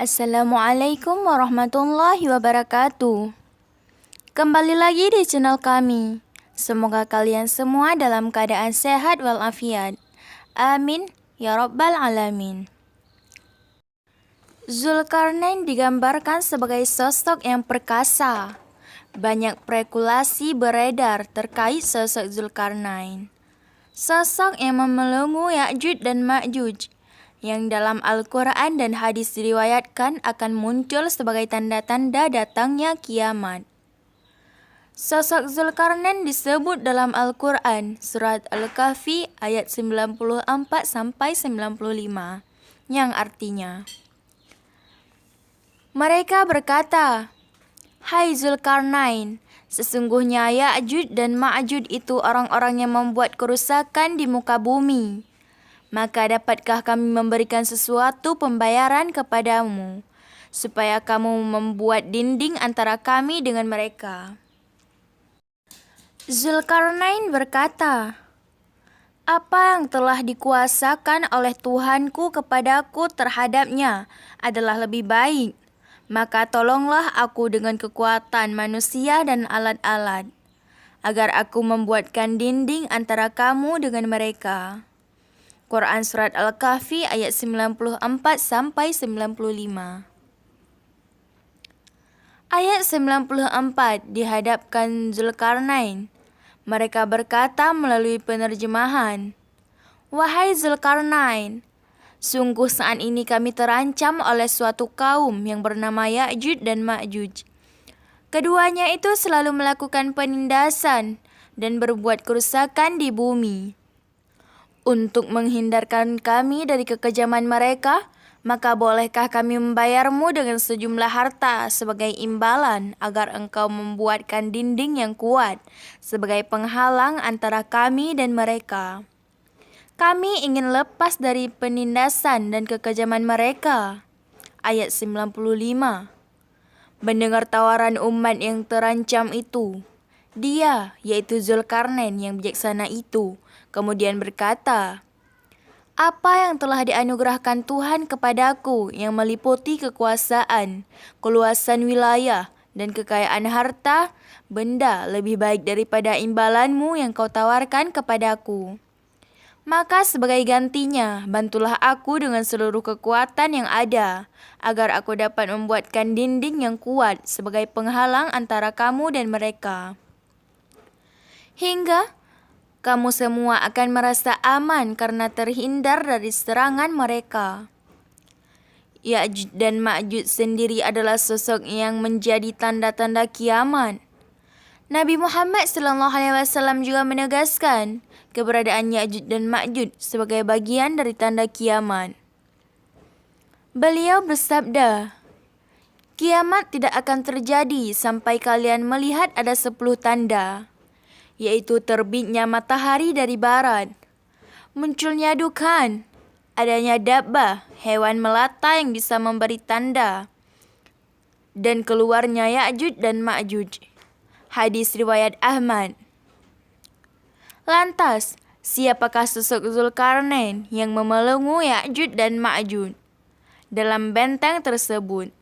Assalamualaikum warahmatullahi wabarakatuh. Kembali lagi di channel kami. Semoga kalian semua dalam keadaan sehat walafiat. Amin ya rabbal alamin. Zulkarnain digambarkan sebagai sosok yang perkasa. Banyak spekulasi beredar terkait sosok Zulkarnain. Sosok yang memelenggu Ya'juj dan Ma'juj, yang dalam Al-Quran dan hadis diriwayatkan akan muncul sebagai tanda-tanda datangnya kiamat. Sosok Zulkarnain disebut dalam Al-Quran, surat Al-Kahfi ayat 94-95, yang artinya, mereka berkata, "Hai Zulkarnain, sesungguhnya Ya'juj dan Ma'juj itu orang-orang yang membuat kerusakan di muka bumi. Maka dapatkah kami memberikan sesuatu pembayaran kepadamu, supaya kamu membuat dinding antara kami dengan mereka?" Zulkarnain berkata, "Apa yang telah dikuasakan oleh Tuhanku kepadaku terhadapnya adalah lebih baik. Maka tolonglah aku dengan kekuatan manusia dan alat-alat, agar aku membuatkan dinding antara kamu dengan mereka." Quran Surat Al-Kahfi ayat 94-95. Ayat 94 dihadapkan Zulkarnain. Mereka berkata melalui penerjemahan, "Wahai Zulkarnain, sungguh saat ini kami terancam oleh suatu kaum yang bernama Ya'juj dan Ma'juj. Keduanya itu selalu melakukan penindasan dan berbuat kerusakan di bumi. Untuk menghindarkan kami dari kekejaman mereka, maka bolehkah kami membayarmu dengan sejumlah harta sebagai imbalan agar engkau membuatkan dinding yang kuat sebagai penghalang antara kami dan mereka. Kami ingin lepas dari penindasan dan kekejaman mereka." Ayat 95. Mendengar tawaran umat yang terancam itu, dia, yaitu Zulkarnain yang bijaksana itu, kemudian berkata, "Apa yang telah dianugerahkan Tuhan kepadaku yang meliputi kekuasaan, keluasan wilayah, dan kekayaan harta, benda lebih baik daripada imbalanmu yang kau tawarkan kepadaku. Maka sebagai gantinya, bantulah aku dengan seluruh kekuatan yang ada, agar aku dapat membuatkan dinding yang kuat sebagai penghalang antara kamu dan mereka. Hingga kamu semua akan merasa aman karena terhindar dari serangan mereka." Ya'juj dan Ma'juj sendiri adalah sosok yang menjadi tanda-tanda kiamat. Nabi Muhammad SAW juga menegaskan keberadaan Ya'juj dan Ma'juj sebagai bagian dari tanda kiamat. Beliau bersabda, "Kiamat tidak akan terjadi sampai kalian melihat ada 10 tanda, yaitu terbitnya matahari dari barat, munculnya dukhan, adanya dabbah, hewan melata yang bisa memberi tanda, dan keluarnya Ya'juj dan Ma'juj." Hadis riwayat Ahmad. Lantas, siapakah sosok Zulkarnain yang memelenggu Ya'juj dan Ma'juj dalam benteng tersebut?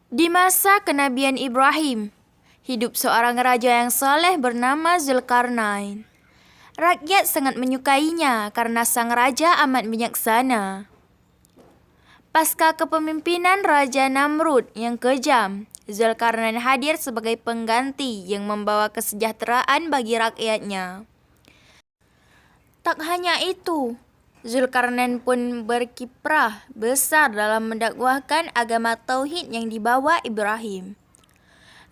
Di masa kenabian Ibrahim, hidup seorang raja yang saleh bernama Zulkarnain. Rakyat sangat menyukainya karena sang raja amat bijaksana. Pasca kepemimpinan Raja Namrud yang kejam, Zulkarnain hadir sebagai pengganti yang membawa kesejahteraan bagi rakyatnya. Tak hanya itu, Zulkarnain pun berkiprah besar dalam mendakwahkan agama tauhid yang dibawa Ibrahim.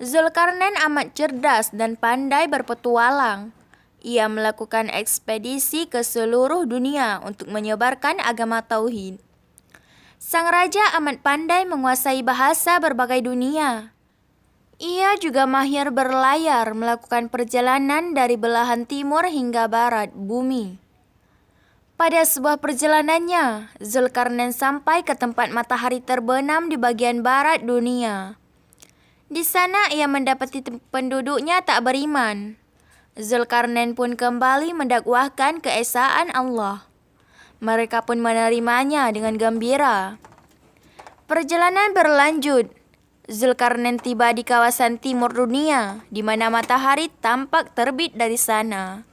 Zulkarnain amat cerdas dan pandai berpetualang. Ia melakukan ekspedisi ke seluruh dunia untuk menyebarkan agama tauhid. Sang raja amat pandai menguasai bahasa berbagai dunia. Ia juga mahir berlayar, melakukan perjalanan dari belahan timur hingga barat bumi. Pada sebuah perjalanannya, Zulkarnain sampai ke tempat matahari terbenam di bagian barat dunia. Di sana ia mendapati penduduknya tak beriman. Zulkarnain pun kembali mendakwahkan keesaan Allah. Mereka pun menerimanya dengan gembira. Perjalanan berlanjut. Zulkarnain tiba di kawasan timur dunia, di mana matahari tampak terbit dari sana.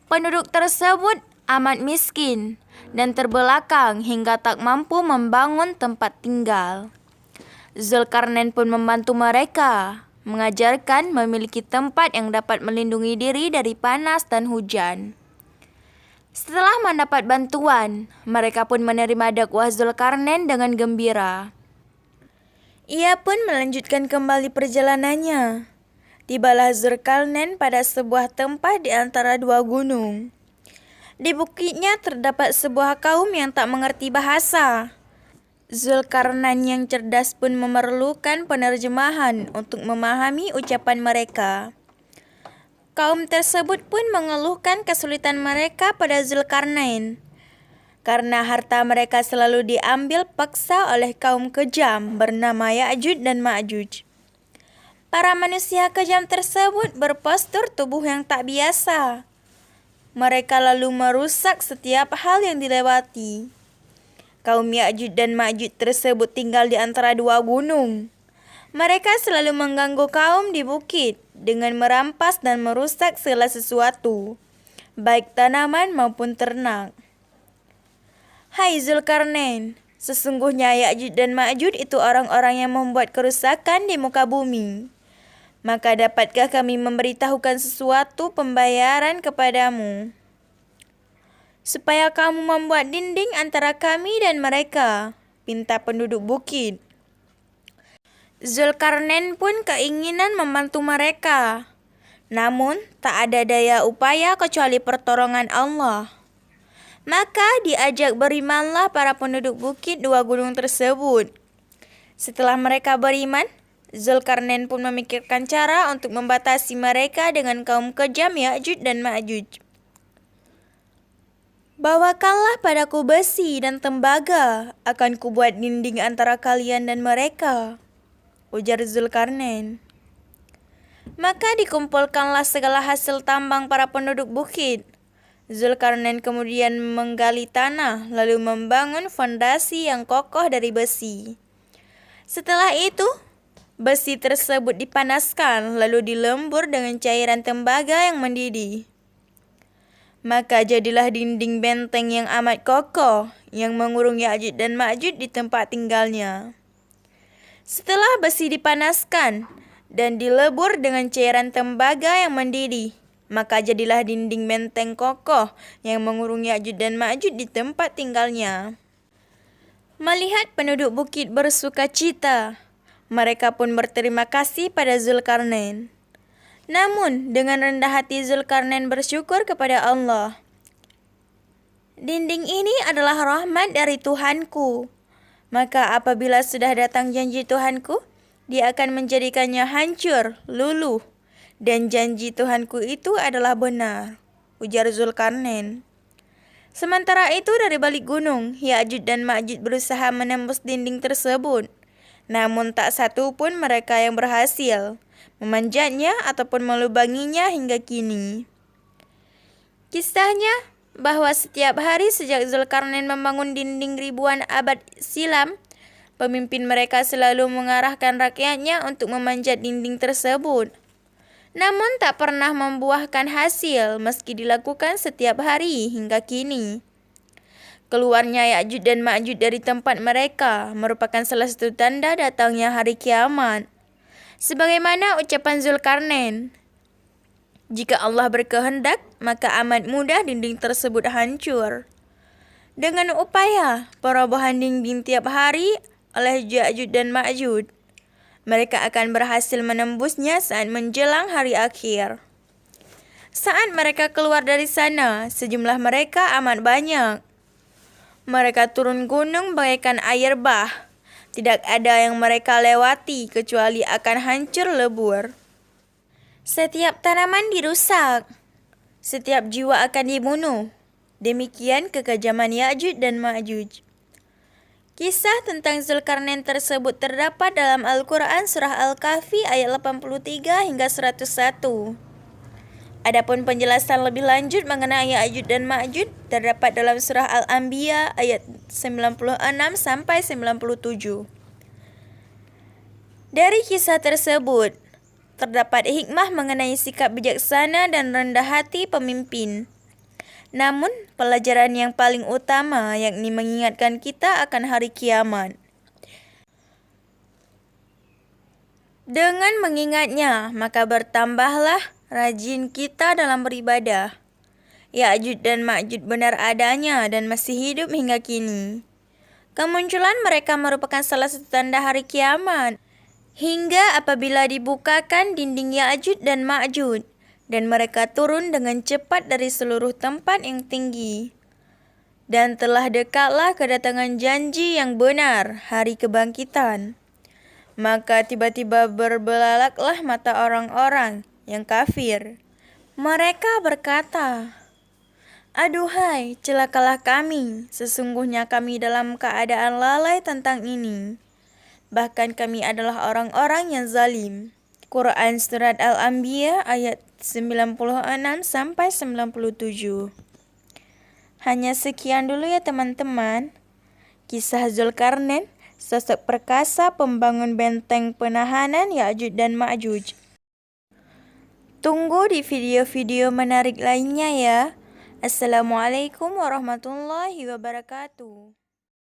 Penduduk tersebut amat miskin dan terbelakang hingga tak mampu membangun tempat tinggal. Zulkarnain pun membantu mereka, mengajarkan memiliki tempat yang dapat melindungi diri dari panas dan hujan. Setelah mendapat bantuan, mereka pun menerima dakwah Zulkarnain dengan gembira. Ia pun melanjutkan kembali perjalanannya. Tibalah Zulkarnain pada sebuah tempat di antara dua gunung. Di bukitnya terdapat sebuah kaum yang tak mengerti bahasa. Zulkarnain yang cerdas pun memerlukan penerjemahan untuk memahami ucapan mereka. Kaum tersebut pun mengeluhkan kesulitan mereka pada Zulkarnain, karena harta mereka selalu diambil paksa oleh kaum kejam bernama Ya'juj dan Ma'juj. Para manusia kejam tersebut berpostur tubuh yang tak biasa. Mereka lalu merusak setiap hal yang dilewati. Kaum Ya'juj dan Ma'juj tersebut tinggal di antara dua gunung. Mereka selalu mengganggu kaum di bukit dengan merampas dan merusak segala sesuatu, baik tanaman maupun ternak. Hai Zulkarnain, sesungguhnya Ya'juj dan Ma'juj itu orang-orang yang membuat kerusakan di muka bumi. Maka dapatkah kami memberitahukan sesuatu pembayaran kepadamu, supaya kamu membuat dinding antara kami dan mereka, pinta penduduk bukit. Zulkarnain pun keinginan membantu mereka, namun tak ada daya upaya kecuali pertolongan Allah. Maka diajak berimanlah para penduduk bukit dua gunung tersebut. Setelah mereka beriman, Zulkarnain pun memikirkan cara untuk membatasi mereka dengan kaum kejam Ya'juj dan Ma'juj. Bawakanlah padaku besi dan tembaga, akan kubuat dinding antara kalian dan mereka, ujar Zulkarnain. Maka dikumpulkanlah segala hasil tambang para penduduk bukit. Zulkarnain kemudian menggali tanah, lalu membangun fondasi yang kokoh dari besi. Setelah itu, besi tersebut dipanaskan, lalu dilembur dengan cairan tembaga yang mendidih. Maka jadilah dinding benteng yang amat kokoh, yang mengurung Ya'juj dan Ma'juj di tempat tinggalnya. Setelah besi dipanaskan dan dilebur dengan cairan tembaga yang mendidih, maka jadilah dinding benteng kokoh yang mengurung Ya'juj dan Ma'juj di tempat tinggalnya. Melihat penduduk bukit bersuka cita, mereka pun berterima kasih pada Zulkarnain. Namun dengan rendah hati Zulkarnain bersyukur kepada Allah. Dinding ini adalah rahmat dari Tuhanku. Maka apabila sudah datang janji Tuhanku, Dia akan menjadikannya hancur, luluh. Dan janji Tuhanku itu adalah benar, ujar Zulkarnain. Sementara itu dari balik gunung, Ya'juj dan Ma'juj berusaha menembus dinding tersebut. Namun tak satu pun mereka yang berhasil memanjatnya ataupun melubanginya hingga kini. Kisahnya bahwa setiap hari sejak Zulkarnain membangun dinding ribuan abad silam, pemimpin mereka selalu mengarahkan rakyatnya untuk memanjat dinding tersebut. Namun tak pernah membuahkan hasil meski dilakukan setiap hari hingga kini. Keluarnya Ya'juj dan Ma'juj dari tempat mereka merupakan salah satu tanda datangnya hari kiamat. Sebagaimana ucapan Zulkarnain, jika Allah berkehendak, maka amat mudah dinding tersebut hancur. Dengan upaya perobohan dinding tiap hari oleh Ya'juj dan Ma'juj, mereka akan berhasil menembusnya saat menjelang hari akhir. Saat mereka keluar dari sana, sejumlah mereka amat banyak. Mereka turun gunung bagaikan air bah. Tidak ada yang mereka lewati kecuali akan hancur lebur. Setiap tanaman dirusak. Setiap jiwa akan dibunuh. Demikian kekejaman Ya'juj dan Ma'juj. Kisah tentang Zulkarnain tersebut terdapat dalam Al-Quran Surah Al-Kahfi ayat 83 hingga 101. Adapun penjelasan lebih lanjut mengenai Ya'juj dan Ma'juj terdapat dalam surah Al-Anbiya ayat 96 sampai 97. Dari kisah tersebut, terdapat hikmah mengenai sikap bijaksana dan rendah hati pemimpin. Namun, pelajaran yang paling utama yakni mengingatkan kita akan hari kiamat. Dengan mengingatnya, maka bertambahlah rajin kita dalam beribadah. Ya'juj dan Ma'juj benar adanya dan masih hidup hingga kini. Kemunculan mereka merupakan salah satu tanda hari kiamat. Hingga apabila dibukakan dinding Ya'juj dan Ma'juj, dan mereka turun dengan cepat dari seluruh tempat yang tinggi. Dan telah dekatlah kedatangan janji yang benar, hari kebangkitan. Maka tiba-tiba berbelalaklah mata orang-orang yang kafir. Mereka berkata, "Aduhai, celakalah kami, sesungguhnya kami dalam keadaan lalai tentang ini. Bahkan kami adalah orang-orang yang zalim." Quran Surat Al-Anbiya ayat 96 sampai 97. Hanya sekian dulu ya teman-teman. Kisah Zulkarnain, sosok perkasa pembangun benteng penahanan Ya'juj dan Ma'juj. Tunggu di video-video menarik lainnya ya. Assalamualaikum warahmatullahi wabarakatuh.